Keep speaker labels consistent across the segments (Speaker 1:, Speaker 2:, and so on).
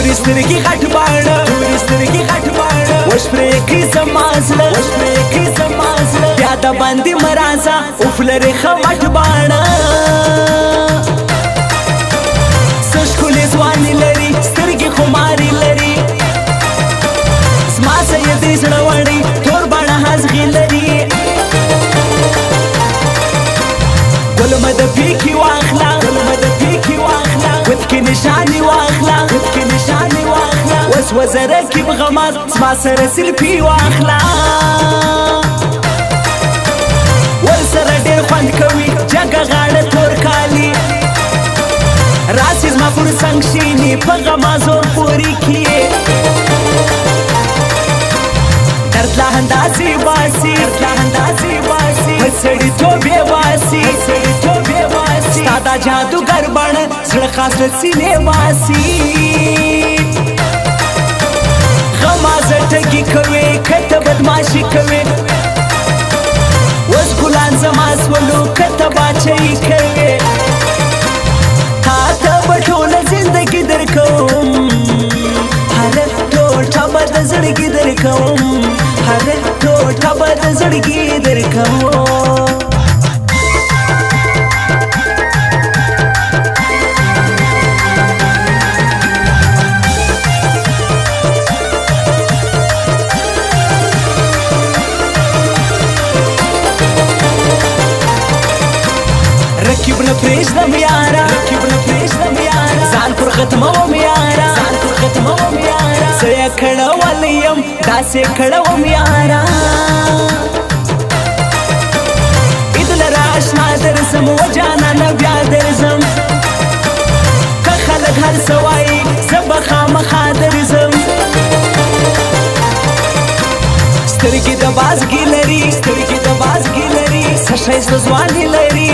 Speaker 1: تورې سترګې غټ باڼه وش پرې کړي زما زړه بیا د باندې مه راځه اوف لرې ښه مټ باڼه څه ښکلې ځواني لري سترګې خماري لري زما سیدې زړه وړی تور باڼه هزغې لري ګلمه د پیکي واخله ود کې نشانې واخله وس وزره کې بغماز زما سره سلفي واخله ور سره ډېر خوند کوي جګه غاړه تور کالي راسې زما پر څنګ شینې په غمازو پورې کیې درد لا اندازې باسي په سړیتوب یې باسي ستا دا جادوګر بڼه زړه خاص له سینې باسي غمازه ټکي کوې که ته بدماشي کوې اوس ګلان زما سولو که ته باچهي کوې تا ته به ټوله زندګي درکوم هره ټوټه به د زړګي درکوم رکیب نه پرېږدم یاره ځان پر ختموم یاره زه یې کړولی یم داسې کړوم یاره عید لره اشنا درځم و جانانه بیا درځم که خلک هر څه وایي زه به خامخا درځم سترګې د بازګي لري څه ښایسته ځواني لري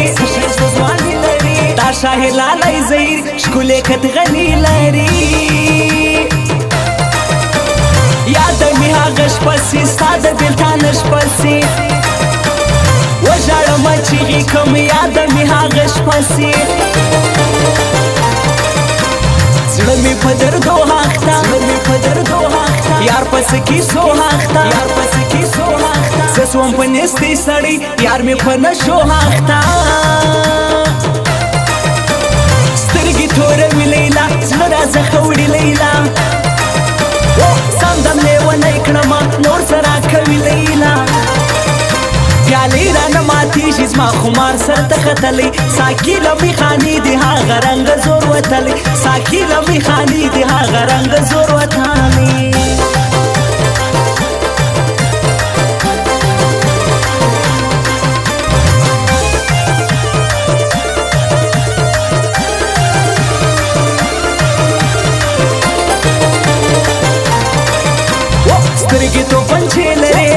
Speaker 1: دا شاهي لالی زهیر ښکلې کتغني لري یاد مې هغه شپه سي ستا د بېلتان شپه سي وژاړمه چیغې کوم یاد مې هغه شپه سي زړه مې په دردو هاخته یار پسې کیسو هاخته زه سوم په نیستۍ سړی یار مې په نشو هاخته سترګې توروي لیلا زړه راځه ښه وړي لیلا سمدم لیونی کړمه نور څه راکوي لیلا پیالې رانه ماتېږي زما خمار سر ته ختلی ساقي له میخانې د هغه رنګه زور وتلی سترګې تو پنچې لري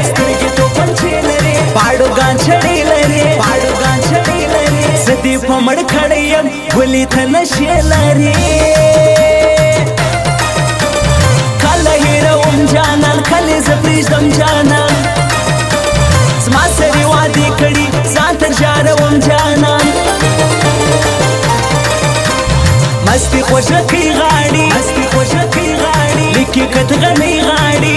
Speaker 1: پاړو ګانچړې لري زه دې په مړ کړی یم ګلې ته نشې لري کله هېروم جانان کله زه پرېږدم جانان زما سرې وعدې کړي ځان ته ژاروم جانان مستې خوږه کوي غاړې لیکي کتغنۍ غاړې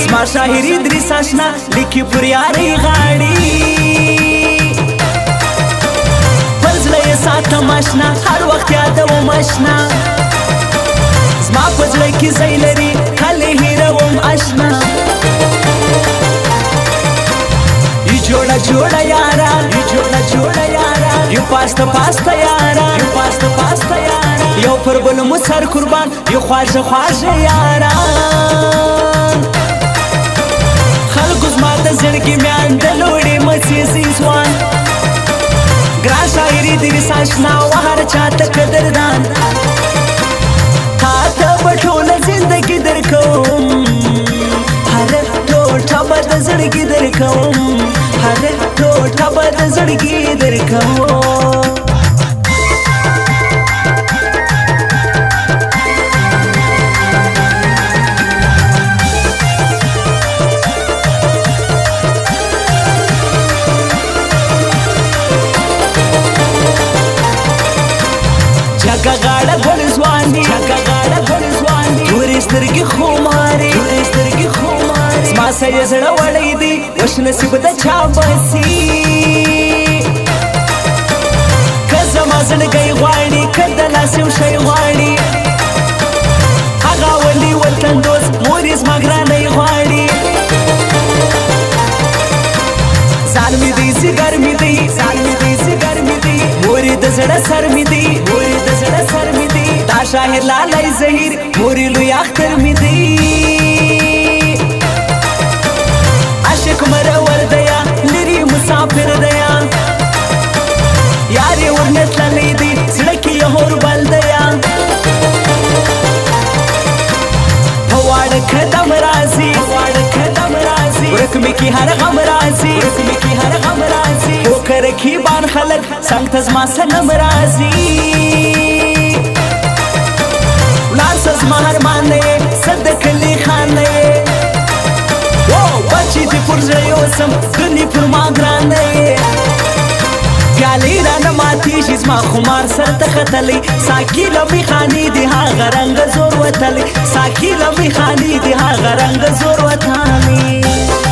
Speaker 1: زما شاهري دریس اشنا لیکي پر یارۍ غاړې پر زړه یې ساتم اشنا هر وخت یادوم اشنا زما په زړه کې ځای لري کله هېروم اشنا ای جوړه یاره یو پاسته یاره یو پر بل مو سر قربان یو خواږه یاران خلکو زما د زړګي میان د لوړې مسیسي ځوان ګران شاعري دریس اشنا و هر چاته قدردان تا ته به ټوله زندګي درکوم هره ټوټه به د زړګي درکوم جګه غاړه ګل ځواني سترګې خمارې زما سړی زړه وړی دی وش نصیب د چا بسي که زما زړګی غواړي که د لاس یو شی غواړي هغه ولي وطن دوست مور یې زما ګرانۍ غواړي ځان مې دی ځیګر مې دی مور یې د زړه سر مې دی دا شاهد لالی زهیر مور یې لوی اختر مې دی عاشق مرور دیا لري مسافر دیا یار یې ورنه تللی دی زړه کې یې اور بل دیا په واړه قدم راځي ورک مې کې هر غم راځي وکړه کیبان خلک څنګ ته زما سلام راځي ولاړ شه زما ارمان نه یې زه د کلي خان نه یې بچې دې پر زړه یوسم ګنې پر ما ګرانه یې پیالې رانه ماتېږي زما خمار سر ته ختلی ساقي له میخانې دې هغه رنګه زور وتلی